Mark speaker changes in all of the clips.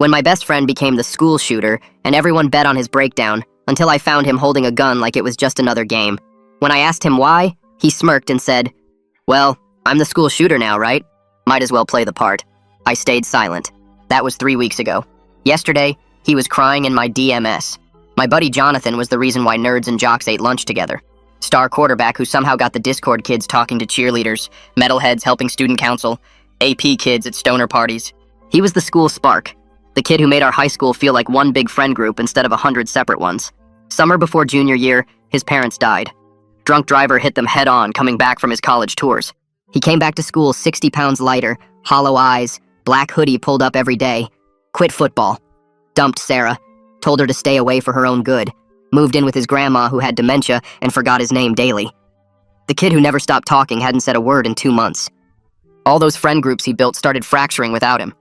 Speaker 1: When my best friend became the school shooter, and everyone bet on his breakdown, until I found him holding a gun like it was just another game. When I asked him why, he smirked and said, "Well, I'm the school shooter now, right? Might as well play the part." I stayed silent. That was 3 weeks ago. Yesterday, he was crying in my DMS. My buddy Jonathan was the reason why nerds and jocks ate lunch together. Star quarterback who somehow got the Discord kids talking to cheerleaders, metalheads helping student council, AP kids at stoner parties. He was the school spark, the kid who made our high school feel like one big friend group instead of 100 separate ones. Summer before junior year, his parents died. Drunk driver hit them head on coming back from his college tours. He came back to school 60 pounds lighter, hollow eyes, black hoodie pulled up every day, quit football, dumped Sarah, told her to stay away for her own good, moved in with his grandma who had dementia and forgot his name daily. The kid who never stopped talking hadn't said a word in 2 months. All those friend groups he built started fracturing without him.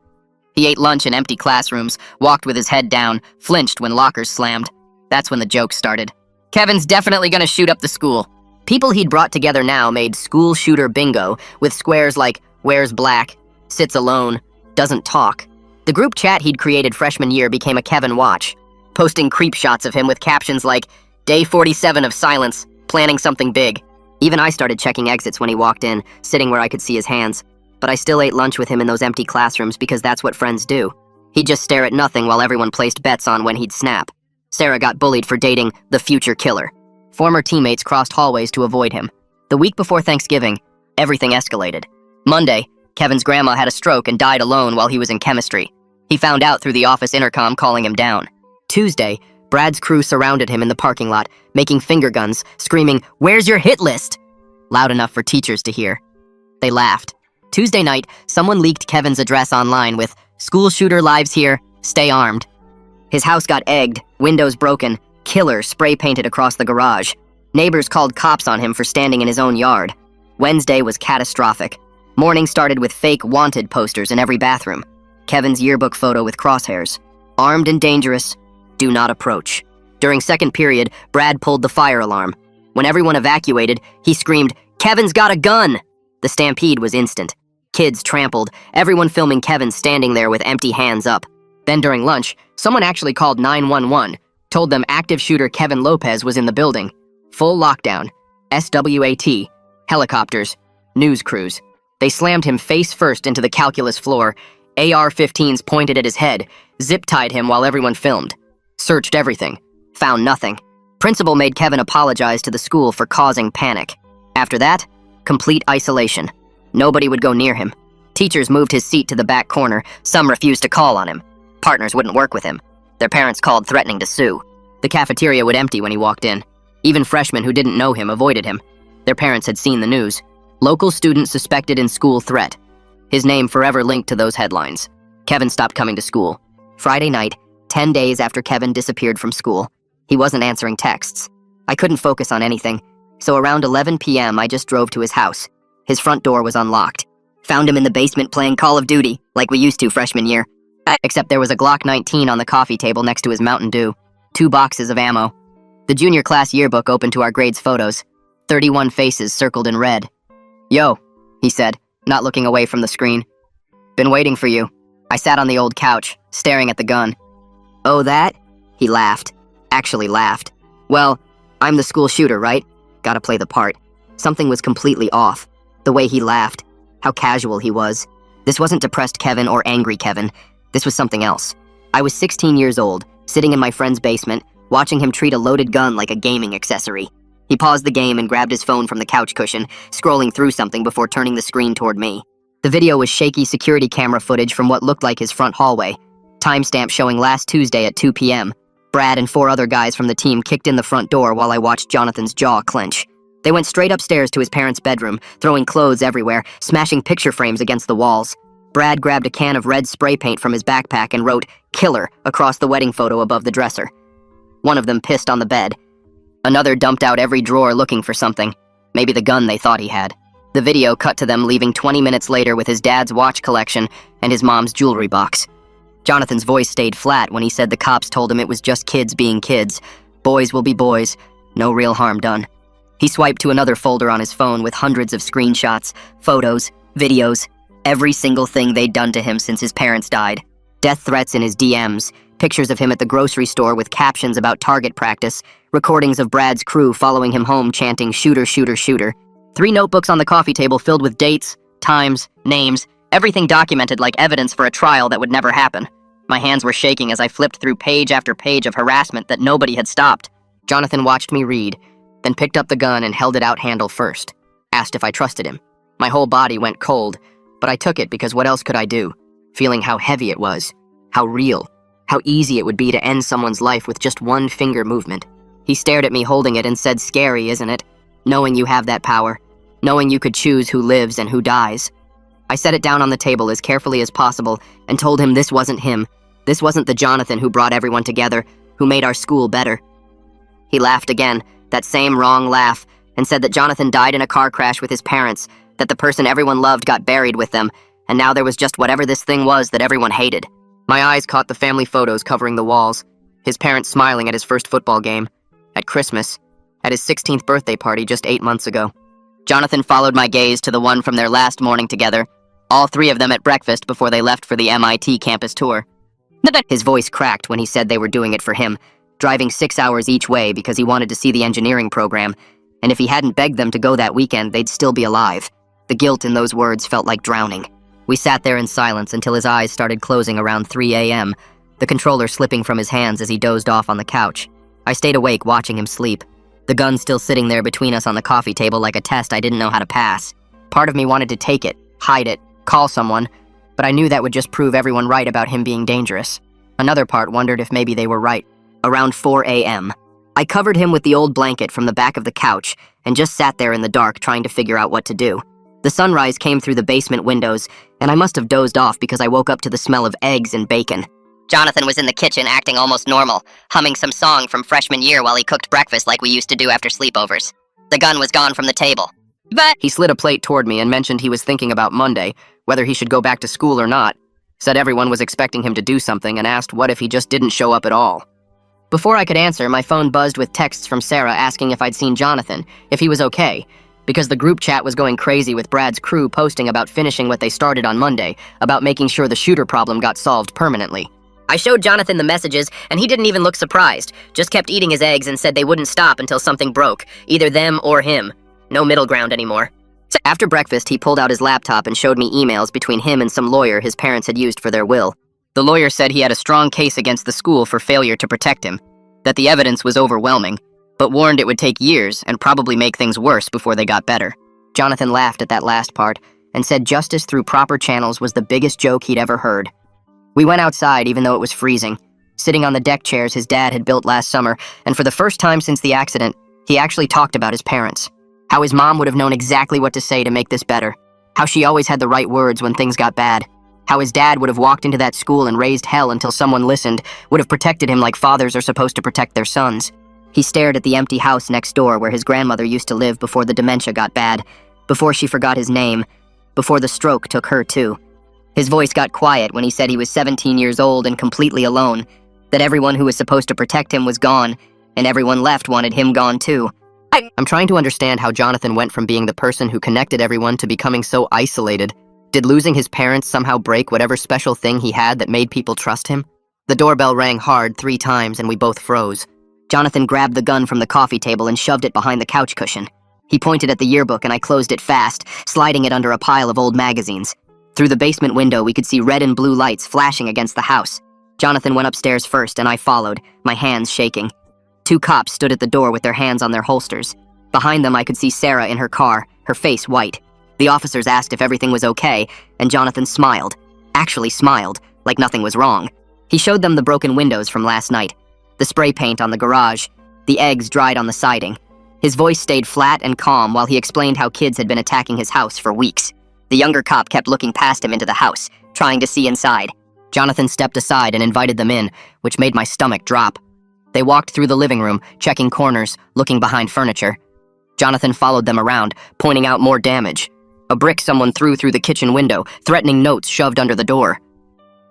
Speaker 1: He ate lunch in empty classrooms, walked with his head down, flinched when lockers slammed. That's when the jokes started. Kevin's definitely gonna shoot up the school. People he'd brought together now made school shooter bingo with squares like wears black, sits alone, doesn't talk. The group chat he'd created freshman year became a Kevin watch, posting creep shots of him with captions like, "Day 47 of silence, planning something big." Even I started checking exits when he walked in, sitting where I could see his hands. But I still ate lunch with him in those empty classrooms because that's what friends do. He'd just stare at nothing while everyone placed bets on when he'd snap. Sarah got bullied for dating the future killer. Former teammates crossed hallways to avoid him. The week before Thanksgiving, everything escalated. Monday, Kevin's grandma had a stroke and died alone while he was in chemistry. He found out through the office intercom calling him down. Tuesday, Brad's crew surrounded him in the parking lot, making finger guns, screaming, "Where's your hit list?" Loud enough for teachers to hear. They laughed. Tuesday night, someone leaked Kevin's address online with, "School shooter lives here, stay armed." His house got egged, windows broken, killer spray painted across the garage. Neighbors called cops on him for standing in his own yard. Wednesday was catastrophic. Morning started with fake wanted posters in every bathroom. Kevin's yearbook photo with crosshairs. Armed and dangerous, do not approach. During second period, Brad pulled the fire alarm. When everyone evacuated, he screamed, "Kevin's got a gun!" The stampede was instant. Kids trampled, everyone filming Kevin standing there with empty hands up. Then during lunch, someone actually called 911, told them active shooter Kevin Lopez was in the building. Full lockdown. SWAT. Helicopters. News crews. They slammed him face first into the calculus floor. AR-15s pointed at his head, zip-tied him while everyone filmed. Searched everything. Found nothing. Principal made Kevin apologize to the school for causing panic. After that, complete isolation. Nobody would go near him. Teachers moved his seat to the back corner. Some refused to call on him. Partners wouldn't work with him. Their parents called threatening to sue. The cafeteria would empty when he walked in. Even freshmen who didn't know him avoided him. Their parents had seen the news. Local student suspected in school threat. His name forever linked to those headlines. Kevin stopped coming to school. Friday night, 10 days after Kevin disappeared from school. He wasn't answering texts. I couldn't focus on anything. So around 11 p.m. I just drove to his house. His front door was unlocked. Found him in the basement playing Call of Duty, like we used to freshman year. Except there was a Glock 19 on the coffee table next to his Mountain Dew. 2 boxes of ammo. The junior class yearbook opened to our grades photos. 31 faces circled in red. "Yo," he said, not looking away from the screen. "Been waiting for you." I sat on the old couch, staring at the gun. "Oh, that?" He laughed. Actually laughed. "Well, I'm the school shooter, right? Gotta play the part." Something was completely off. The way he laughed. How casual he was. This wasn't depressed Kevin or angry Kevin. This was something else. I was 16 years old, sitting in my friend's basement, watching him treat a loaded gun like a gaming accessory. He paused the game and grabbed his phone from the couch cushion, scrolling through something before turning the screen toward me. The video was shaky security camera footage from what looked like his front hallway. Timestamp showing last Tuesday at 2 p.m. Brad and 4 other guys from the team kicked in the front door while I watched Jonathan's jaw clench. They went straight upstairs to his parents' bedroom, throwing clothes everywhere, smashing picture frames against the walls. Brad grabbed a can of red spray paint from his backpack and wrote "Killer" across the wedding photo above the dresser. One of them pissed on the bed. Another dumped out every drawer looking for something. Maybe the gun they thought he had. The video cut to them leaving 20 minutes later with his dad's watch collection and his mom's jewelry box. Jonathan's voice stayed flat when he said the cops told him it was just kids being kids. Boys will be boys. No real harm done. He swiped to another folder on his phone with hundreds of screenshots, photos, videos, every single thing they'd done to him since his parents died. Death threats in his DMs, pictures of him at the grocery store with captions about target practice, recordings of Brad's crew following him home chanting "shooter, shooter, shooter." 3 notebooks on the coffee table filled with dates, times, names, everything documented like evidence for a trial that would never happen. My hands were shaking as I flipped through page after page of harassment that nobody had stopped. Jonathan watched me read, then picked up the gun and held it out handle first. Asked if I trusted him. My whole body went cold, but I took it because what else could I do? Feeling how heavy it was, how real, how easy it would be to end someone's life with just one finger movement. He stared at me holding it and said, "Scary, isn't it? Knowing you have that power, knowing you could choose who lives and who dies." I set it down on the table as carefully as possible and told him this wasn't him. This wasn't the Jonathan who brought everyone together, who made our school better. He laughed again, that same wrong laugh, and said that Jonathan died in a car crash with his parents, that the person everyone loved got buried with them, and now there was just whatever this thing was that everyone hated. My eyes caught the family photos covering the walls, his parents smiling at his first football game, at Christmas, at his 16th birthday party just 8 months ago. Jonathan followed my gaze to the one from their last morning together, all 3 of them at breakfast before they left for the MIT campus tour. His voice cracked when he said they were doing it for him, driving 6 hours each way because he wanted to see the engineering program, and if he hadn't begged them to go that weekend, they'd still be alive. The guilt in those words felt like drowning. We sat there in silence until his eyes started closing around 3 a.m., the controller slipping from his hands as he dozed off on the couch. I stayed awake watching him sleep, the gun still sitting there between us on the coffee table like a test I didn't know how to pass. Part of me wanted to take it, hide it, call someone, but I knew that would just prove everyone right about him being dangerous. Another part wondered if maybe they were right. Around 4 a.m., I covered him with the old blanket from the back of the couch and just sat there in the dark trying to figure out what to do. The sunrise came through the basement windows, and I must have dozed off because I woke up to the smell of eggs and bacon. Jonathan was in the kitchen acting almost normal, humming some song from freshman year while he cooked breakfast like we used to do after sleepovers. The gun was gone from the table. But he slid a plate toward me and mentioned he was thinking about Monday, whether he should go back to school or not, said everyone was expecting him to do something and asked what if he just didn't show up at all. Before I could answer, my phone buzzed with texts from Sarah asking if I'd seen Jonathan, if he was okay, because the group chat was going crazy with Brad's crew posting about finishing what they started on Monday, about making sure the shooter problem got solved permanently. I showed Jonathan the messages, and he didn't even look surprised, just kept eating his eggs and said they wouldn't stop until something broke, either them or him. No middle ground anymore. After breakfast, he pulled out his laptop and showed me emails between him and some lawyer his parents had used for their will. The lawyer said he had a strong case against the school for failure to protect him, that the evidence was overwhelming, but warned it would take years and probably make things worse before they got better. Jonathan laughed at that last part and said justice through proper channels was the biggest joke he'd ever heard. We went outside even though it was freezing, sitting on the deck chairs his dad had built last summer, and for the first time since the accident, he actually talked about his parents. How his mom would have known exactly what to say to make this better. How she always had the right words when things got bad. How his dad would have walked into that school and raised hell until someone listened, would have protected him like fathers are supposed to protect their sons. He stared at the empty house next door where his grandmother used to live before the dementia got bad, before she forgot his name, before the stroke took her too. His voice got quiet when he said he was 17 years old and completely alone, that everyone who was supposed to protect him was gone, and everyone left wanted him gone too. I'm trying to understand how Jonathan went from being the person who connected everyone to becoming so isolated. Did losing his parents somehow break whatever special thing he had that made people trust him? The doorbell rang hard 3 times and we both froze. Jonathan grabbed the gun from the coffee table and shoved it behind the couch cushion. He pointed at the yearbook and I closed it fast, sliding it under a pile of old magazines. Through the basement window, we could see red and blue lights flashing against the house. Jonathan went upstairs first and I followed, my hands shaking. 2 cops stood at the door with their hands on their holsters. Behind them, I could see Sarah in her car, her face white. The officers asked if everything was okay, and Jonathan smiled. Actually smiled, like nothing was wrong. He showed them the broken windows from last night, the spray paint on the garage, the eggs dried on the siding. His voice stayed flat and calm while he explained how kids had been attacking his house for weeks. The younger cop kept looking past him into the house, trying to see inside. Jonathan stepped aside and invited them in, which made my stomach drop. They walked through the living room, checking corners, looking behind furniture. Jonathan followed them around, pointing out more damage. A brick someone threw through the kitchen window, threatening notes shoved under the door.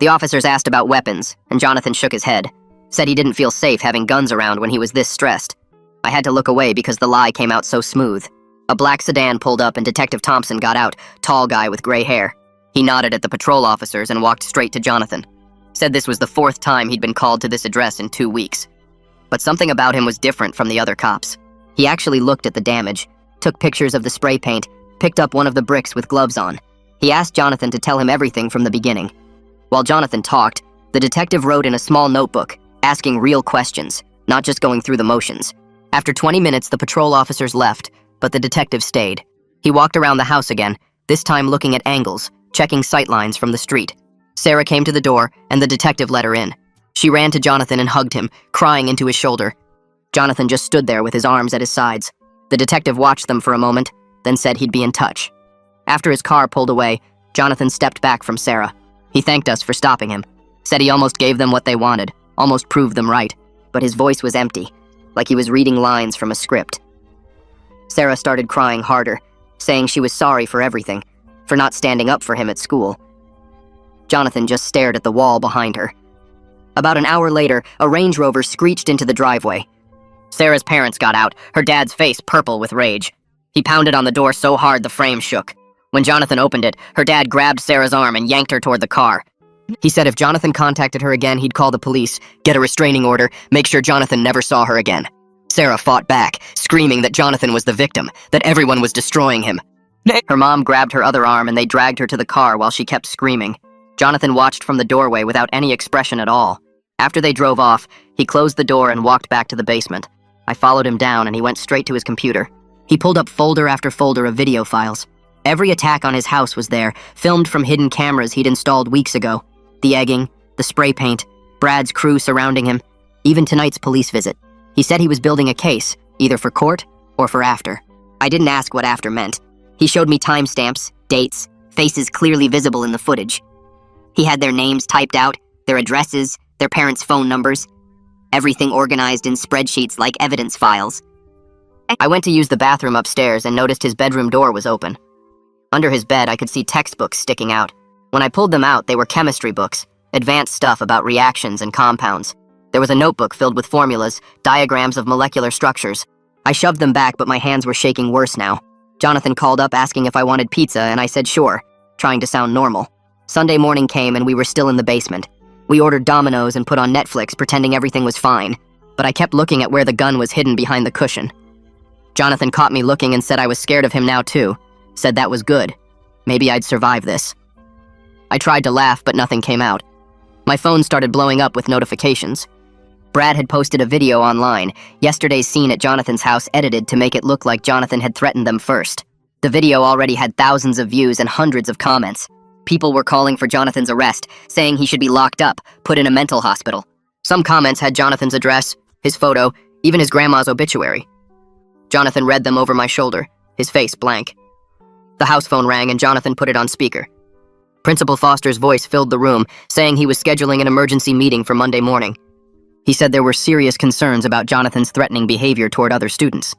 Speaker 1: The officers asked about weapons, and Jonathan shook his head, said he didn't feel safe having guns around when he was this stressed. I had to look away because the lie came out so smooth. A black sedan pulled up and Detective Thompson got out, tall guy with gray hair. He nodded at the patrol officers and walked straight to Jonathan. Said this was the 4th time he'd been called to this address in 2 weeks. But something about him was different from the other cops. He actually looked at the damage, took pictures of the spray paint, picked up one of the bricks with gloves on. He asked Jonathan to tell him everything from the beginning. While Jonathan talked, the detective wrote in a small notebook, asking real questions, not just going through the motions. After 20 minutes, the patrol officers left, but the detective stayed. He walked around the house again, this time looking at angles, checking sightlines from the street. Sarah came to the door, and the detective let her in. She ran to Jonathan and hugged him, crying into his shoulder. Jonathan just stood there with his arms at his sides. The detective watched them for a moment, then said he'd be in touch. After his car pulled away, Jonathan stepped back from Sarah. He thanked us for stopping him, said he almost gave them what they wanted, almost proved them right, but his voice was empty, like he was reading lines from a script. Sarah started crying harder, saying she was sorry for everything, for not standing up for him at school. Jonathan just stared at the wall behind her. About an hour later, a Range Rover screeched into the driveway. Sarah's parents got out, her dad's face purple with rage. He pounded on the door so hard the frame shook. When Jonathan opened it, her dad grabbed Sarah's arm and yanked her toward the car. He said if Jonathan contacted her again, he'd call the police, get a restraining order, make sure Jonathan never saw her again. Sarah fought back, screaming that Jonathan was the victim, that everyone was destroying him. Her mom grabbed her other arm and they dragged her to the car while she kept screaming. Jonathan watched from the doorway without any expression at all. After they drove off, he closed the door and walked back to the basement. I followed him down and he went straight to his computer. He pulled up folder after folder of video files. Every attack on his house was there, filmed from hidden cameras he'd installed weeks ago. The egging, the spray paint, Brad's crew surrounding him, even tonight's police visit. He said he was building a case, either for court or for after. I didn't ask what after meant. He showed me timestamps, dates, faces clearly visible in the footage. He had their names typed out, their addresses, their parents' phone numbers, everything organized in spreadsheets like evidence files. I went to use the bathroom upstairs and noticed his bedroom door was open. Under his bed, I could see textbooks sticking out. When I pulled them out, they were chemistry books, advanced stuff about reactions and compounds. There was a notebook filled with formulas, diagrams of molecular structures. I shoved them back, but my hands were shaking worse now. Jonathan called up asking if I wanted pizza, and I said sure, trying to sound normal. Sunday morning came and we were still in the basement. We ordered Domino's and put on Netflix, pretending everything was fine, but I kept looking at where the gun was hidden behind the cushion. Jonathan caught me looking and said I was scared of him now too. Said that was good. Maybe I'd survive this. I tried to laugh, but nothing came out. My phone started blowing up with notifications. Brad had posted a video online, yesterday's scene at Jonathan's house edited to make it look like Jonathan had threatened them first. The video already had thousands of views and hundreds of comments. People were calling for Jonathan's arrest, saying he should be locked up, put in a mental hospital. Some comments had Jonathan's address, his photo, even his grandma's obituary. Jonathan read them over my shoulder, his face blank. The house phone rang and Jonathan put it on speaker. Principal Foster's voice filled the room, saying he was scheduling an emergency meeting for Monday morning. He said there were serious concerns about Jonathan's threatening behavior toward other students.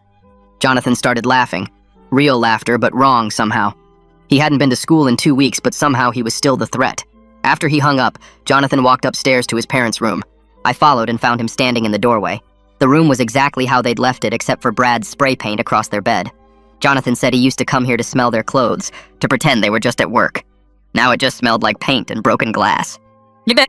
Speaker 1: Jonathan started laughing. Real laughter, but wrong somehow. He hadn't been to school in 2 weeks, but somehow he was still the threat. After he hung up, Jonathan walked upstairs to his parents' room. I followed and found him standing in the doorway. The room was exactly how they'd left it, except for Brad's spray paint across their bed. Jonathan said he used to come here to smell their clothes, to pretend they were just at work. Now it just smelled like paint and broken glass.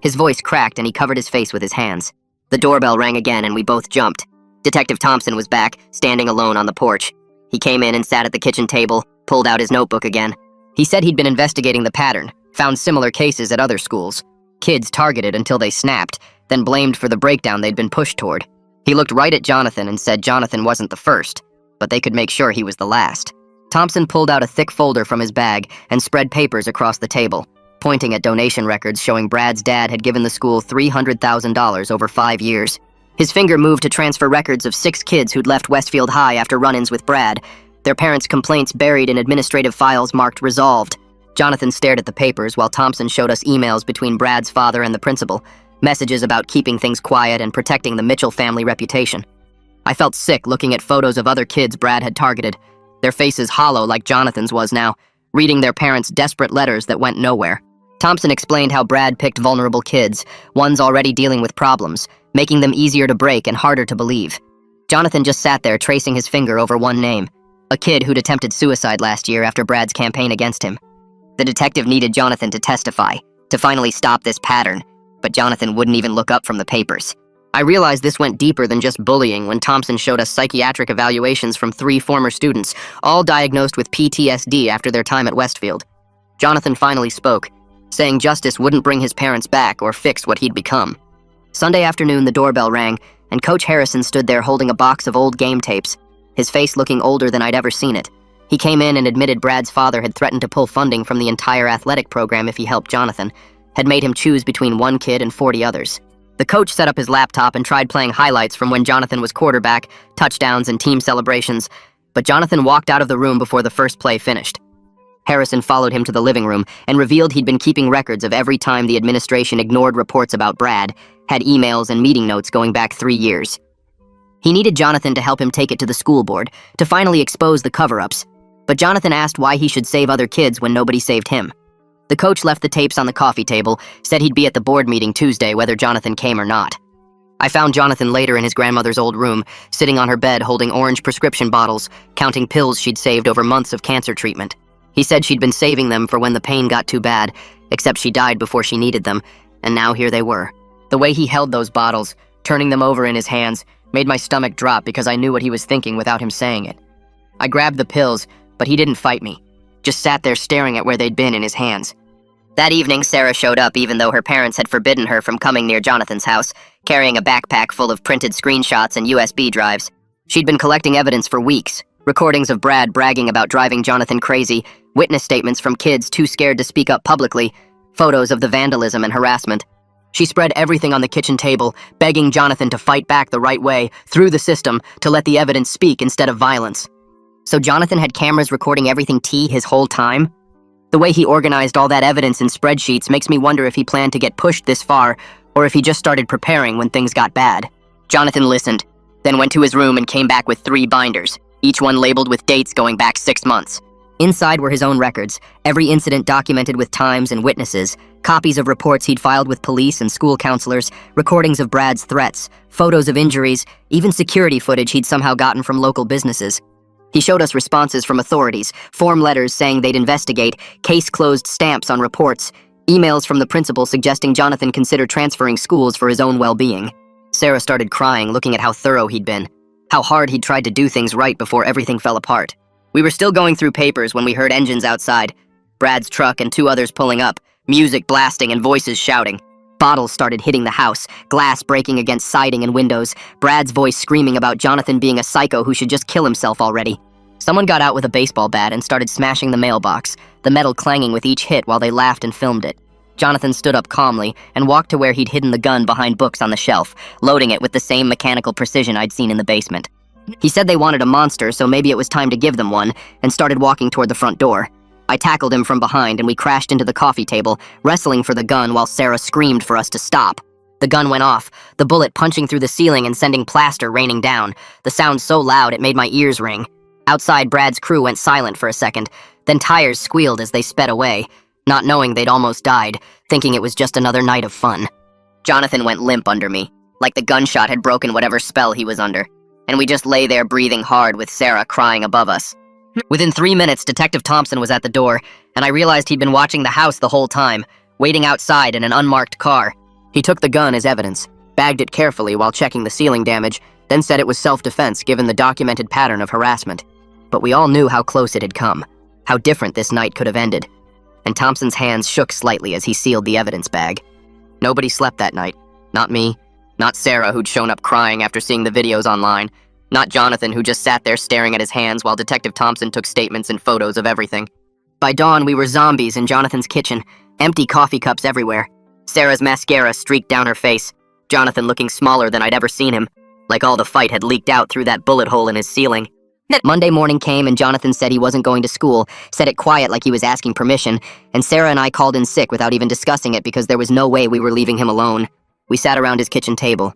Speaker 1: His voice cracked and he covered his face with his hands. The doorbell rang again and we both jumped. Detective Thompson was back, standing alone on the porch. He came in and sat at the kitchen table, pulled out his notebook again. He said he'd been investigating the pattern, found similar cases at other schools. Kids targeted until they snapped, then blamed for the breakdown they'd been pushed toward. He looked right at Jonathan and said Jonathan wasn't the first, but they could make sure he was the last. Thompson pulled out a thick folder from his bag and spread papers across the table, pointing at donation records showing Brad's dad had given the school $300,000 over 5 years. His finger moved to transfer records of 6 kids who'd left Westfield High after run-ins with Brad, their parents' complaints buried in administrative files marked resolved. Jonathan stared at the papers while Thompson showed us emails between Brad's father and the principal, messages about keeping things quiet and protecting the Mitchell family reputation. I felt sick looking at photos of other kids Brad had targeted, their faces hollow like Jonathan's was now, reading their parents' desperate letters that went nowhere. Thompson explained how Brad picked vulnerable kids, ones already dealing with problems, making them easier to break and harder to believe. Jonathan just sat there tracing his finger over one name, a kid who'd attempted suicide last year after Brad's campaign against him. The detective needed Jonathan to testify, to finally stop this pattern. but Jonathan wouldn't even look up from the papers. I realized this went deeper than just bullying when Thompson showed us psychiatric evaluations from 3 former students, all diagnosed with PTSD after their time at Westfield. Jonathan finally spoke, saying justice wouldn't bring his parents back or fix what he'd become. Sunday afternoon, the doorbell rang, and Coach Harrison stood there holding a box of old game tapes, his face looking older than I'd ever seen it. He came in and admitted Brad's father had threatened to pull funding from the entire athletic program if he helped Jonathan, had made him choose between 1 kid and 40 others. The coach set up his laptop and tried playing highlights from when Jonathan was quarterback, touchdowns, and team celebrations, but Jonathan walked out of the room before the first play finished. Harrison followed him to the living room and revealed he'd been keeping records of every time the administration ignored reports about Brad, had emails and meeting notes going back 3 years. He needed Jonathan to help him take it to the school board, to finally expose the cover-ups, but Jonathan asked why he should save other kids when nobody saved him. The coach left the tapes on the coffee table, said he'd be at the board meeting Tuesday whether Jonathan came or not. I found Jonathan later in his grandmother's old room, sitting on her bed holding orange prescription bottles, counting pills she'd saved over months of cancer treatment. He said she'd been saving them for when the pain got too bad, except she died before she needed them, and now here they were. The way he held those bottles, turning them over in his hands, made my stomach drop because I knew what he was thinking without him saying it. I grabbed the pills, but he didn't fight me, just sat there staring at where they'd been in his hands. That evening, Sarah showed up even though her parents had forbidden her from coming near Jonathan's house, carrying a backpack full of printed screenshots and USB drives. She'd been collecting evidence for weeks, recordings of Brad bragging about driving Jonathan crazy, witness statements from kids too scared to speak up publicly, photos of the vandalism and harassment. She spread everything on the kitchen table, begging Jonathan to fight back the right way, through the system, to let the evidence speak instead of violence. So Jonathan had cameras recording everything his whole time? The way he organized all that evidence in spreadsheets makes me wonder if he planned to get pushed this far, or if he just started preparing when things got bad. Jonathan listened, then went to his room and came back with 3 binders, each one labeled with dates going back 6 months. Inside were his own records, every incident documented with times and witnesses, copies of reports he'd filed with police and school counselors, recordings of Brad's threats, photos of injuries, even security footage he'd somehow gotten from local businesses. He showed us responses from authorities, form letters saying they'd investigate, case closed stamps on reports, emails from the principal suggesting Jonathan consider transferring schools for his own well-being. Sarah started crying, looking at how thorough he'd been, how hard he'd tried to do things right before everything fell apart. We were still going through papers when we heard engines outside, Brad's truck and 2 others pulling up, music blasting and voices shouting. Bottles started hitting the house, glass breaking against siding and windows, Brad's voice screaming about Jonathan being a psycho who should just kill himself already. Someone got out with a baseball bat and started smashing the mailbox, the metal clanging with each hit while they laughed and filmed it. Jonathan stood up calmly and walked to where he'd hidden the gun behind books on the shelf, loading it with the same mechanical precision I'd seen in the basement. He said they wanted a monster, so maybe it was time to give them one, and started walking toward the front door. I tackled him from behind and we crashed into the coffee table, wrestling for the gun while Sarah screamed for us to stop. The gun went off, the bullet punching through the ceiling and sending plaster raining down, the sound so loud it made my ears ring. Outside, Brad's crew went silent for a second, then tires squealed as they sped away, not knowing they'd almost died, thinking it was just another night of fun. Jonathan went limp under me, like the gunshot had broken whatever spell he was under, and we just lay there breathing hard with Sarah crying above us. Within 3 minutes, Detective Thompson was at the door, and I realized he'd been watching the house the whole time, waiting outside in an unmarked car. He took the gun as evidence, bagged it carefully while checking the ceiling damage, then said it was self-defense given the documented pattern of harassment. But we all knew how close it had come, how different this night could have ended. And Thompson's hands shook slightly as he sealed the evidence bag. Nobody slept that night. Not me. Not Sarah, who'd shown up crying after seeing the videos online. Not Jonathan, who just sat there staring at his hands while Detective Thompson took statements and photos of everything. By dawn, we were zombies in Jonathan's kitchen, empty coffee cups everywhere. Sarah's mascara streaked down her face, Jonathan looking smaller than I'd ever seen him, like all the fight had leaked out through that bullet hole in his ceiling. Monday morning came and Jonathan said he wasn't going to school, said it quiet like he was asking permission, and Sarah and I called in sick without even discussing it because there was no way we were leaving him alone. We sat around his kitchen table,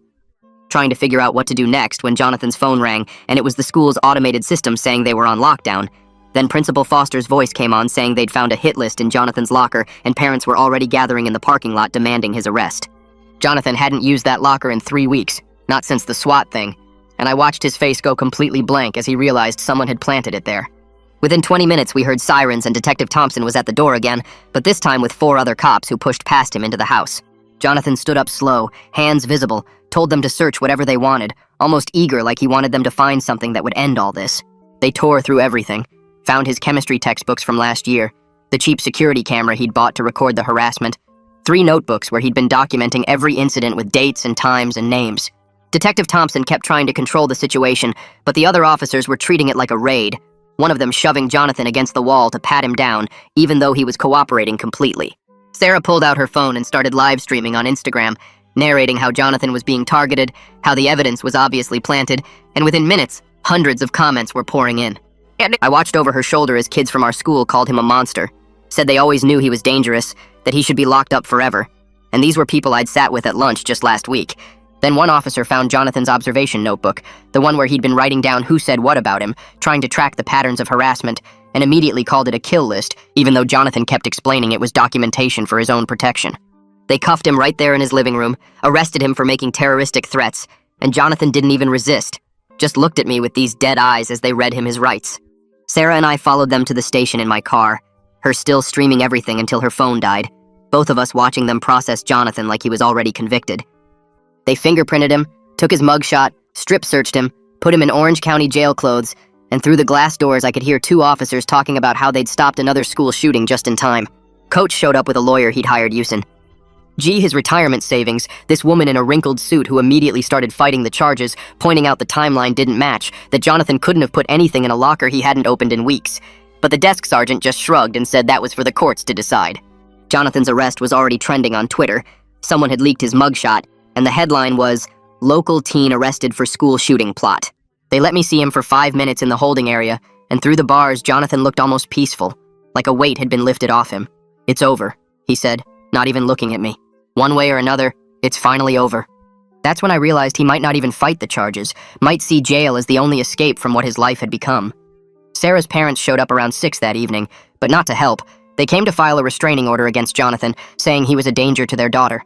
Speaker 1: trying to figure out what to do next when Jonathan's phone rang, and it was the school's automated system saying they were on lockdown. Then Principal Foster's voice came on saying they'd found a hit list in Jonathan's locker and parents were already gathering in the parking lot demanding his arrest. Jonathan hadn't used that locker in 3 weeks, not since the SWAT thing, and I watched his face go completely blank as he realized someone had planted it there. Within 20 minutes, we heard sirens and Detective Thompson was at the door again, but this time with 4 other cops who pushed past him into the house. Jonathan stood up slow, hands visible, told them to search whatever they wanted, almost eager like he wanted them to find something that would end all this. They tore through everything, found his chemistry textbooks from last year, the cheap security camera he'd bought to record the harassment, 3 notebooks where he'd been documenting every incident with dates and times and names. Detective Thompson kept trying to control the situation, but the other officers were treating it like a raid, one of them shoving Jonathan against the wall to pat him down, even though he was cooperating completely. Sarah pulled out her phone and started live streaming on Instagram, narrating how Jonathan was being targeted, how the evidence was obviously planted, and within minutes, hundreds of comments were pouring in. I watched over her shoulder as kids from our school called him a monster, said they always knew he was dangerous, that he should be locked up forever. And these were people I'd sat with at lunch just last week. Then one officer found Jonathan's observation notebook, the one where he'd been writing down who said what about him, trying to track the patterns of harassment, and immediately called it a kill list, even though Jonathan kept explaining it was documentation for his own protection. They cuffed him right there in his living room, arrested him for making terroristic threats, and Jonathan didn't even resist, just looked at me with these dead eyes as they read him his rights. Sarah and I followed them to the station in my car, her still streaming everything until her phone died, both of us watching them process Jonathan like he was already convicted. They fingerprinted him, took his mugshot, strip-searched him, put him in Orange County jail clothes, and through the glass doors I could hear 2 officers talking about how they'd stopped another school shooting just in time. Coach showed up with a lawyer he'd hired Houston. His retirement savings, this woman in a wrinkled suit who immediately started fighting the charges, pointing out the timeline didn't match, that Jonathan couldn't have put anything in a locker he hadn't opened in weeks. But the desk sergeant just shrugged and said that was for the courts to decide. Jonathan's arrest was already trending on Twitter. Someone had leaked his mugshot, and the headline was, "Local teen arrested for school shooting plot." They let me see him for 5 minutes in the holding area, and through the bars, Jonathan looked almost peaceful, like a weight had been lifted off him. "It's over," he said, not even looking at me. "One way or another, it's finally over." That's when I realized he might not even fight the charges, might see jail as the only escape from what his life had become. Sarah's parents showed up around 6 that evening, but not to help. They came to file a restraining order against Jonathan, saying he was a danger to their daughter.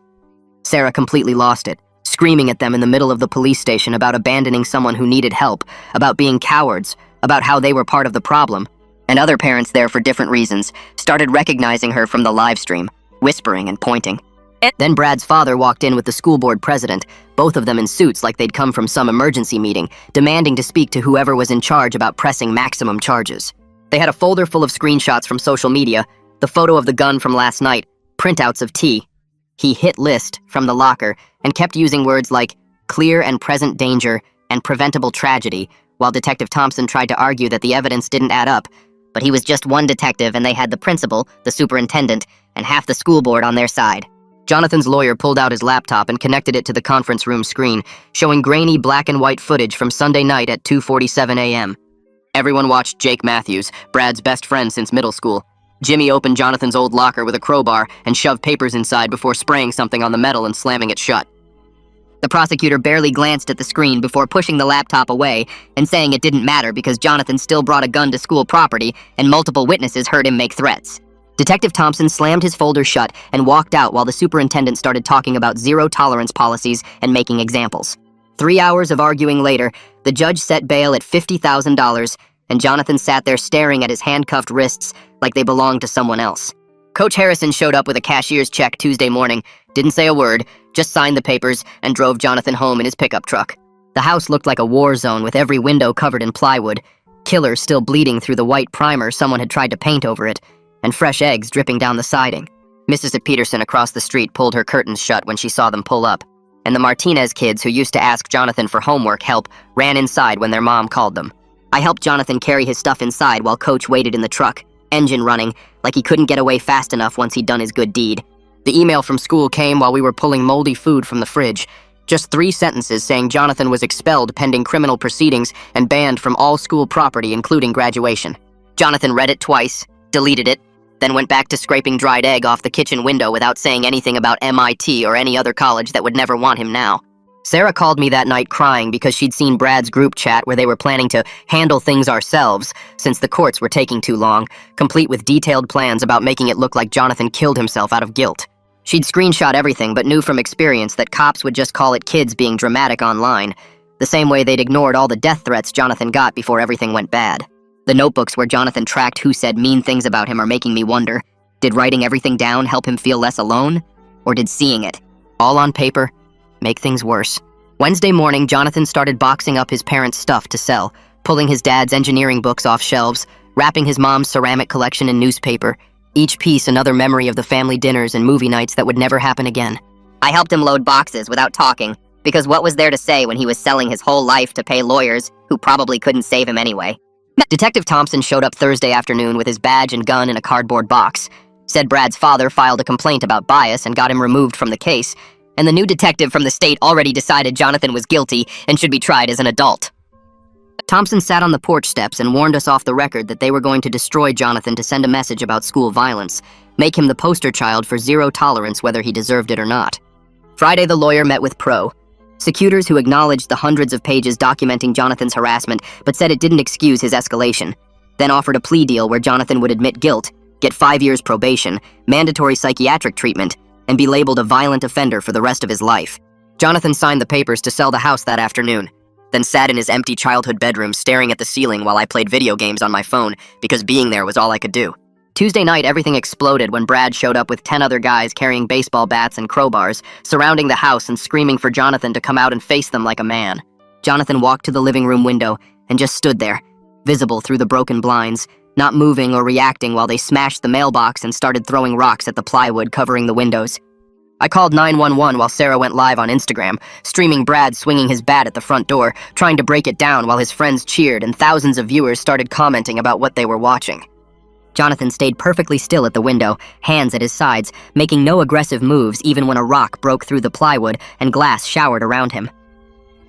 Speaker 1: Sarah completely lost it, screaming at them in the middle of the police station about abandoning someone who needed help, about being cowards, about how they were part of the problem. And other parents there for different reasons started recognizing her from the live stream, whispering and pointing. Then Brad's father walked in with the school board president, both of them in suits like they'd come from some emergency meeting, demanding to speak to whoever was in charge about pressing maximum charges. They had a folder full of screenshots from social media, the photo of the gun from last night, printouts of T. He hit list from the locker and kept using words like clear and present danger and preventable tragedy, while Detective Thompson tried to argue that the evidence didn't add up. But he was just one detective and they had the principal, the superintendent, and half the school board on their side. Jonathan's lawyer pulled out his laptop and connected it to the conference room screen, showing grainy black and white footage from Sunday night at 2:47 a.m. Everyone watched Jake Matthews, Brad's best friend since middle school. Jimmy opened Jonathan's old locker with a crowbar and shoved papers inside before spraying something on the metal and slamming it shut. The prosecutor barely glanced at the screen before pushing the laptop away and saying it didn't matter because Jonathan still brought a gun to school property and multiple witnesses heard him make threats. Detective Thompson slammed his folder shut and walked out while the superintendent started talking about zero-tolerance policies and making examples. 3 hours of arguing later, the judge set bail at $50,000, and Jonathan sat there staring at his handcuffed wrists like they belonged to someone else. Coach Harrison showed up with a cashier's check Tuesday morning, didn't say a word, just signed the papers, and drove Jonathan home in his pickup truck. The house looked like a war zone with every window covered in plywood, killers still bleeding through the white primer someone had tried to paint over it, and fresh eggs dripping down the siding. Mrs. Peterson across the street pulled her curtains shut when she saw them pull up, and the Martinez kids who used to ask Jonathan for homework help ran inside when their mom called them. I helped Jonathan carry his stuff inside while Coach waited in the truck, engine running, like he couldn't get away fast enough once he'd done his good deed. The email from school came while we were pulling moldy food from the fridge. Just 3 sentences saying Jonathan was expelled pending criminal proceedings and banned from all school property, including graduation. Jonathan read it twice, deleted it, then went back to scraping dried egg off the kitchen window without saying anything about MIT or any other college that would never want him now. Sarah called me that night crying because she'd seen Brad's group chat where they were planning to handle things ourselves since the courts were taking too long, complete with detailed plans about making it look like Jonathan killed himself out of guilt. She'd screenshot everything but knew from experience that cops would just call it kids being dramatic online, the same way they'd ignored all the death threats Jonathan got before everything went bad. The notebooks where Jonathan tracked who said mean things about him are making me wonder, did writing everything down help him feel less alone? Or did seeing it, All on paper, make things worse. Wednesday morning, Jonathan started boxing up his parents' stuff to sell, pulling his dad's engineering books off shelves, wrapping his mom's ceramic collection in newspaper, each piece another memory of the family dinners and movie nights that would never happen again. I helped him load boxes without talking, because what was there to say when he was selling his whole life to pay lawyers who probably couldn't save him anyway? Detective Thompson showed up Thursday afternoon with his badge and gun in a cardboard box. Said Brad's father filed a complaint about bias and got him removed from the case, and the new detective from the state already decided Jonathan was guilty and should be tried as an adult. Thompson sat on the porch steps and warned us off the record that they were going to destroy Jonathan to send a message about school violence, make him the poster child for zero tolerance whether he deserved it or not. Friday, the lawyer met with Pro, Secutors who acknowledged the hundreds of pages documenting Jonathan's harassment but said it didn't excuse his escalation, then offered a plea deal where Jonathan would admit guilt, get 5 years probation, mandatory psychiatric treatment, and be labeled a violent offender for the rest of his life. Jonathan signed the papers to sell the house that afternoon, then sat in his empty childhood bedroom staring at the ceiling while I played video games on my phone because being there was all I could do. Tuesday night, everything exploded when Brad showed up with 10 other guys carrying baseball bats and crowbars, surrounding the house and screaming for Jonathan to come out and face them like a man. Jonathan walked to the living room window and just stood there, visible through the broken blinds, not moving or reacting while they smashed the mailbox and started throwing rocks at the plywood covering the windows. I called 911 while Sarah went live on Instagram, streaming Brad swinging his bat at the front door, trying to break it down while his friends cheered and thousands of viewers started commenting about what they were watching. Jonathan stayed perfectly still at the window, hands at his sides, making no aggressive moves even when a rock broke through the plywood and glass showered around him.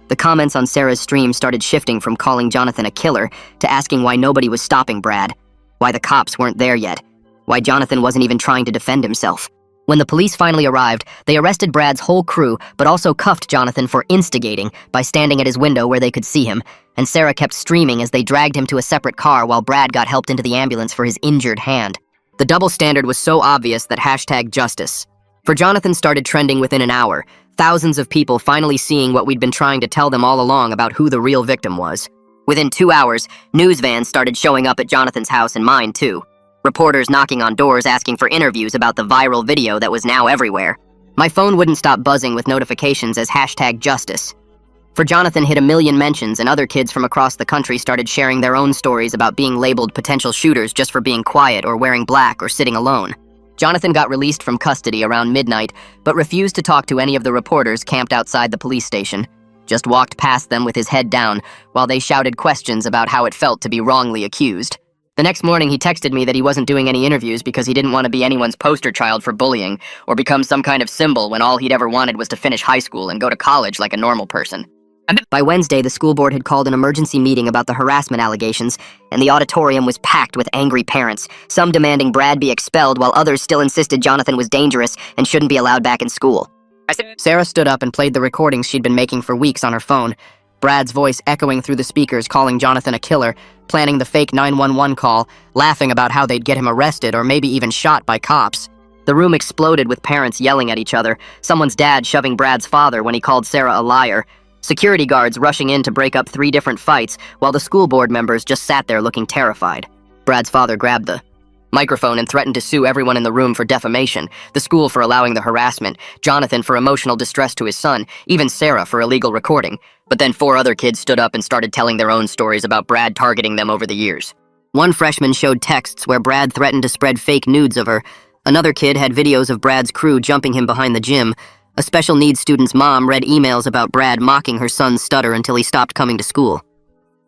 Speaker 1: The comments on Sarah's stream started shifting from calling Jonathan a killer to asking why nobody was stopping Brad, why the cops weren't there yet, why Jonathan wasn't even trying to defend himself. When the police finally arrived, they arrested Brad's whole crew, but also cuffed Jonathan for instigating by standing at his window where they could see him, and Sarah kept streaming as they dragged him to a separate car while Brad got helped into the ambulance for his injured hand. The double standard was so obvious that #justice for Jonathan started trending within an hour, thousands of people finally seeing what we'd been trying to tell them all along about who the real victim was. Within 2 hours, news vans started showing up at Jonathan's house and mine too. Reporters knocking on doors asking for interviews about the viral video that was now everywhere. My phone wouldn't stop buzzing with notifications as #justice. For Jonathan hit 1 million mentions and other kids from across the country started sharing their own stories about being labeled potential shooters just for being quiet or wearing black or sitting alone. Jonathan got released from custody around midnight, but refused to talk to any of the reporters camped outside the police station. Just walked past them with his head down while they shouted questions about how it felt to be wrongly accused. The next morning, he texted me that he wasn't doing any interviews because he didn't want to be anyone's poster child for bullying or become some kind of symbol when all he'd ever wanted was to finish high school and go to college like a normal person. By Wednesday, the school board had called an emergency meeting about the harassment allegations, and the auditorium was packed with angry parents, some demanding Brad be expelled while others still insisted Jonathan was dangerous and shouldn't be allowed back in school. Sarah stood up and played the recordings she'd been making for weeks on her phone, Brad's voice echoing through the speakers calling Jonathan a killer, planning the fake 911 call, laughing about how they'd get him arrested or maybe even shot by cops. The room exploded with parents yelling at each other, someone's dad shoving Brad's father when he called Sarah a liar, security guards rushing in to break up 3 different fights while the school board members just sat there looking terrified. Brad's father grabbed the microphone and threatened to sue everyone in the room for defamation, the school for allowing the harassment, Jonathan for emotional distress to his son, even Sarah for illegal recording. But then 4 other kids stood up and started telling their own stories about Brad targeting them over the years. One freshman showed texts where Brad threatened to spread fake nudes of her. Another kid had videos of Brad's crew jumping him behind the gym. A special needs student's mom read emails about Brad mocking her son's stutter until he stopped coming to school.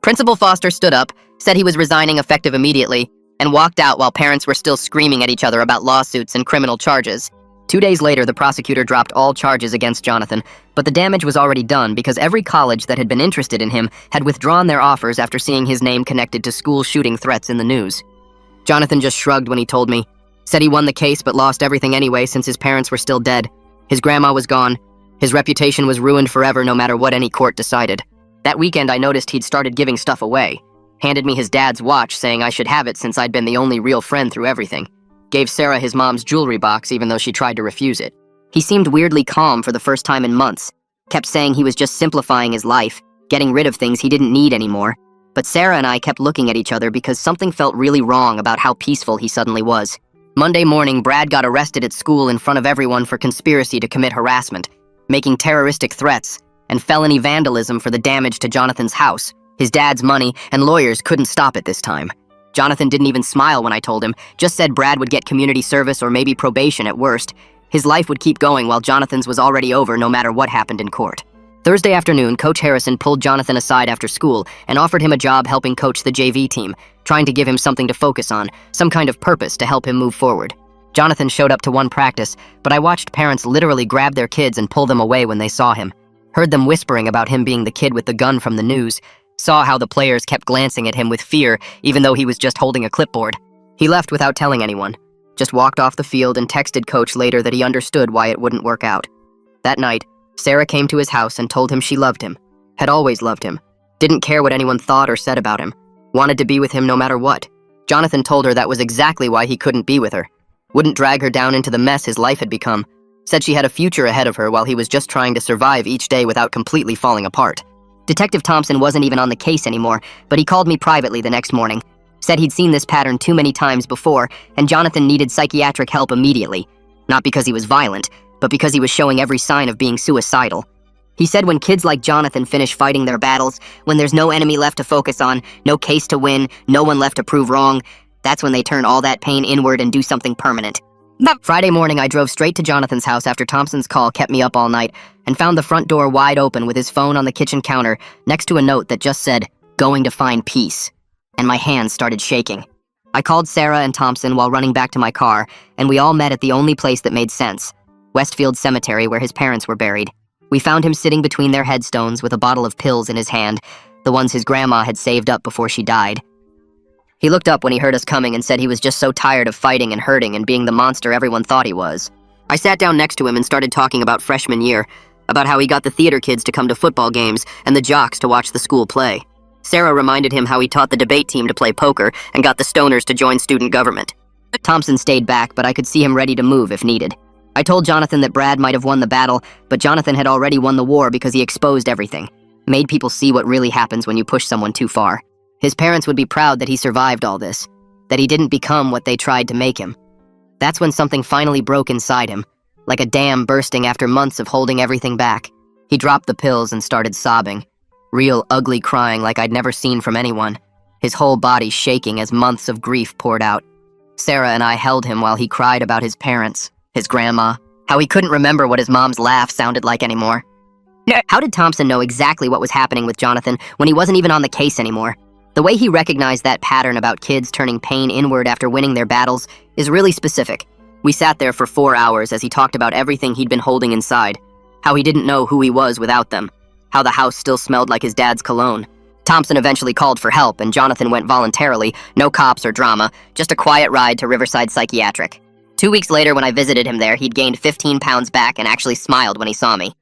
Speaker 1: Principal Foster stood up, said he was resigning effective immediately, and walked out while parents were still screaming at each other about lawsuits and criminal charges. 2 days later, the prosecutor dropped all charges against Jonathan, but the damage was already done because every college that had been interested in him had withdrawn their offers after seeing his name connected to school shooting threats in the news. Jonathan just shrugged when he told me, said he won the case but lost everything anyway since his parents were still dead. His grandma was gone. His reputation was ruined forever no matter what any court decided. That weekend, I noticed he'd started giving stuff away. Handed me his dad's watch, saying I should have it since I'd been the only real friend through everything. Gave Sarah his mom's jewelry box even though she tried to refuse it. He seemed weirdly calm for the first time in months. Kept saying he was just simplifying his life, getting rid of things he didn't need anymore. But Sarah and I kept looking at each other because something felt really wrong about how peaceful he suddenly was. Monday morning, Brad got arrested at school in front of everyone for conspiracy to commit harassment, making terroristic threats, and felony vandalism for the damage to Jonathan's house. His dad's money and lawyers couldn't stop it this time. Jonathan didn't even smile when I told him, just said Brad would get community service or maybe probation at worst. His life would keep going while Jonathan's was already over no matter what happened in court. Thursday afternoon, Coach Harrison pulled Jonathan aside after school and offered him a job helping coach the JV team, trying to give him something to focus on, some kind of purpose to help him move forward. Jonathan showed up to one practice, but I watched parents literally grab their kids and pull them away when they saw him. Heard them whispering about him being the kid with the gun from the news. Saw how the players kept glancing at him with fear, even though he was just holding a clipboard. He left without telling anyone. Just walked off the field and texted Coach later that he understood why it wouldn't work out. That night, Sarah came to his house and told him she loved him, had always loved him, didn't care what anyone thought or said about him, wanted to be with him no matter what. Jonathan told her that was exactly why he couldn't be with her. Wouldn't drag her down into the mess his life had become. Said she had a future ahead of her while he was just trying to survive each day without completely falling apart. Detective Thompson wasn't even on the case anymore, but he called me privately the next morning. Said he'd seen this pattern too many times before, and Jonathan needed psychiatric help immediately. Not because he was violent, but because he was showing every sign of being suicidal. He said when kids like Jonathan finish fighting their battles, when there's no enemy left to focus on, no case to win, no one left to prove wrong, that's when they turn all that pain inward and do something permanent. Friday morning, I drove straight to Jonathan's house after Thompson's call kept me up all night and found the front door wide open with his phone on the kitchen counter next to a note that just said, "Going to find peace." And my hands started shaking. I called Sarah and Thompson while running back to my car, and we all met at the only place that made sense, Westfield Cemetery, where his parents were buried. We found him sitting between their headstones with a bottle of pills in his hand, the ones his grandma had saved up before she died. He looked up when he heard us coming and said he was just so tired of fighting and hurting and being the monster everyone thought he was. I sat down next to him and started talking about freshman year, about how he got the theater kids to come to football games and the jocks to watch the school play. Sarah reminded him how he taught the debate team to play poker and got the stoners to join student government. Thompson stayed back, but I could see him ready to move if needed. I told Jonathan that Brad might have won the battle, but Jonathan had already won the war because he exposed everything. Made people see what really happens when you push someone too far. His parents would be proud that he survived all this, that he didn't become what they tried to make him. That's when something finally broke inside him, like a dam bursting after months of holding everything back. He dropped the pills and started sobbing. Real ugly crying like I'd never seen from anyone, his whole body shaking as months of grief poured out. Sarah and I held him while he cried about his parents, his grandma, how he couldn't remember what his mom's laugh sounded like anymore. How did Thompson know exactly what was happening with Jonathan when he wasn't even on the case anymore? The way he recognized that pattern about kids turning pain inward after winning their battles is really specific. We sat there for 4 hours as he talked about everything he'd been holding inside, how he didn't know who he was without them, how the house still smelled like his dad's cologne. Thompson eventually called for help, and Jonathan went voluntarily, no cops or drama, just a quiet ride to Riverside Psychiatric. 2 weeks later, when I visited him there, he'd gained 15 pounds back and actually smiled when he saw me.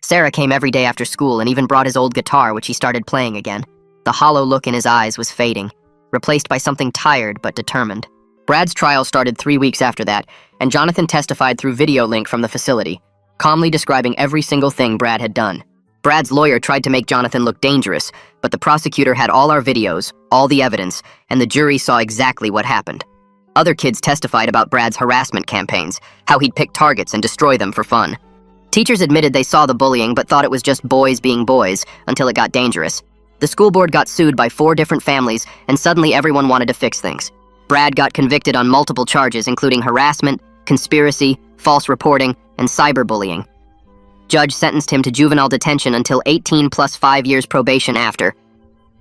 Speaker 1: Sarah came every day after school and even brought his old guitar, which he started playing again. The hollow look in his eyes was fading, replaced by something tired but determined. Brad's trial started 3 weeks after that, and Jonathan testified through video link from the facility, calmly describing every single thing Brad had done. Brad's lawyer tried to make Jonathan look dangerous, but the prosecutor had all our videos, all the evidence, and the jury saw exactly what happened. Other kids testified about Brad's harassment campaigns, how he'd pick targets and destroy them for fun. Teachers admitted they saw the bullying but thought it was just boys being boys until it got dangerous. The school board got sued by 4 different families, and suddenly everyone wanted to fix things. Brad got convicted on multiple charges, including harassment, conspiracy, false reporting, and cyberbullying. Judge sentenced him to juvenile detention until 18 plus 5 years probation after.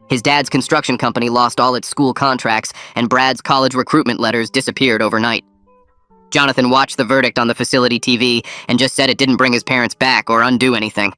Speaker 1: His dad's construction company lost all its school contracts, and Brad's college recruitment letters disappeared overnight. Jonathan watched the verdict on the facility TV and just said it didn't bring his parents back or undo anything.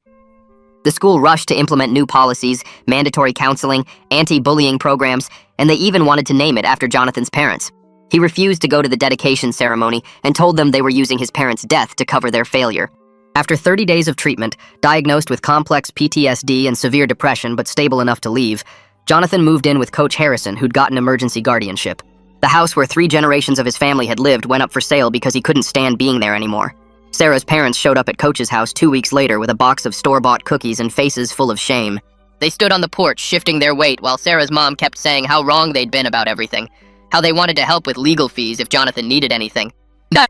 Speaker 1: The school rushed to implement new policies, mandatory counseling, anti-bullying programs, and they even wanted to name it after Jonathan's parents. He refused to go to the dedication ceremony and told them they were using his parents' death to cover their failure. After 30 days of treatment, diagnosed with complex PTSD and severe depression but stable enough to leave, Jonathan moved in with Coach Harrison, who'd gotten emergency guardianship. The house where 3 generations of his family had lived went up for sale because he couldn't stand being there anymore. Sarah's parents showed up at Coach's house 2 weeks later with a box of store-bought cookies and faces full of shame. They stood on the porch, shifting their weight, while Sarah's mom kept saying how wrong they'd been about everything. how they wanted to help with legal fees if Jonathan needed anything.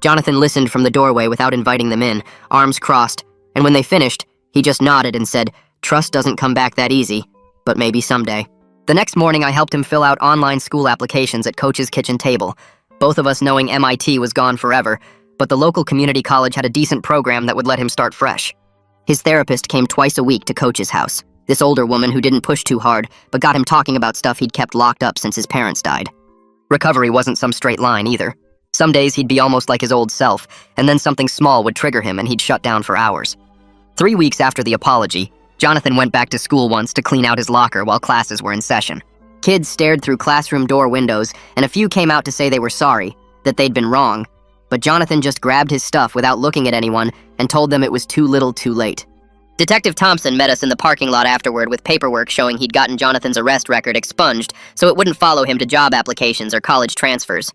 Speaker 1: Jonathan listened from the doorway without inviting them in, arms crossed, and when they finished, he just nodded and said, "Trust doesn't come back that easy, but maybe someday." The next morning, I helped him fill out online school applications at Coach's kitchen table, both of us knowing MIT was gone forever, but the local community college had a decent program that would let him start fresh. His therapist came twice a week to Coach's house, this older woman who didn't push too hard, but got him talking about stuff he'd kept locked up since his parents died. Recovery wasn't some straight line either. Some days he'd be almost like his old self, and then something small would trigger him and he'd shut down for hours. 3 weeks after the apology, Jonathan went back to school once to clean out his locker while classes were in session. Kids stared through classroom door windows, and a few came out to say they were sorry, that they'd been wrong, but Jonathan just grabbed his stuff without looking at anyone and told them it was too little too late. Detective Thompson met us in the parking lot afterward with paperwork showing he'd gotten Jonathan's arrest record expunged so it wouldn't follow him to job applications or college transfers.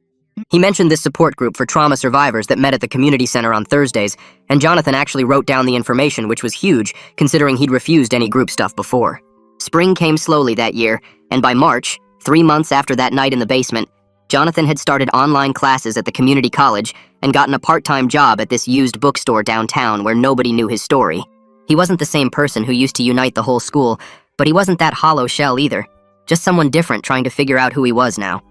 Speaker 1: He mentioned this support group for trauma survivors that met at the community center on Thursdays, and Jonathan actually wrote down the information, which was huge, considering he'd refused any group stuff before. Spring came slowly that year, and by March, 3 months after that night in the basement, Jonathan had started online classes at the community college and gotten a part-time job at this used bookstore downtown where nobody knew his story. He wasn't the same person who used to unite the whole school, but he wasn't that hollow shell either, just someone different trying to figure out who he was now.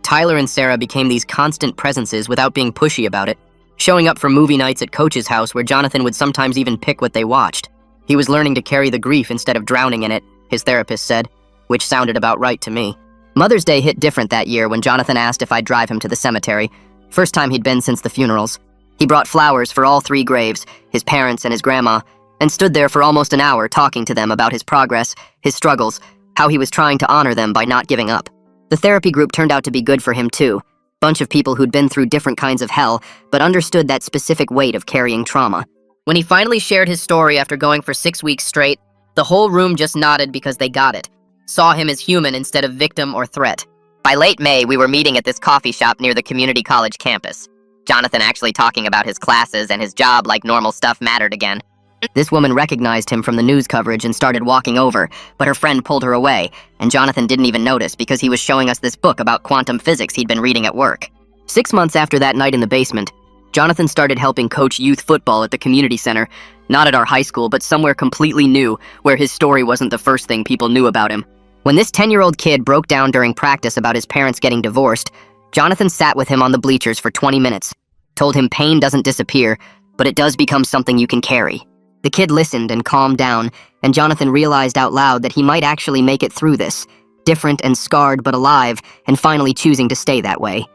Speaker 1: Tyler and Sarah became these constant presences without being pushy about it, showing up for movie nights at Coach's house where Jonathan would sometimes even pick what they watched. He was learning to carry the grief instead of drowning in it, his therapist said, which sounded about right to me. Mother's Day hit different that year when Jonathan asked if I'd drive him to the cemetery, first time he'd been since the funerals. He brought flowers for all 3 graves, his parents and his grandma, and stood there for almost an hour talking to them about his progress, his struggles, how he was trying to honor them by not giving up. The therapy group turned out to be good for him too. Bunch of people who'd been through different kinds of hell, but understood that specific weight of carrying trauma. When he finally shared his story after going for 6 weeks straight, the whole room just nodded because they got it. Saw him as human instead of victim or threat. By late May, we were meeting at this coffee shop near the community college campus. Jonathan actually talking about his classes and his job like normal stuff mattered again. This woman recognized him from the news coverage and started walking over, but her friend pulled her away, and Jonathan didn't even notice because he was showing us this book about quantum physics he'd been reading at work. 6 months after that night in the basement, Jonathan started helping coach youth football at the community center, not at our high school, but somewhere completely new, where his story wasn't the first thing people knew about him. When this 10-year-old kid broke down during practice about his parents getting divorced, Jonathan sat with him on the bleachers for 20 minutes, told him pain doesn't disappear, but it does become something you can carry. The kid listened and calmed down, and Jonathan realized out loud that he might actually make it through this, different and scarred but alive, and finally choosing to stay that way.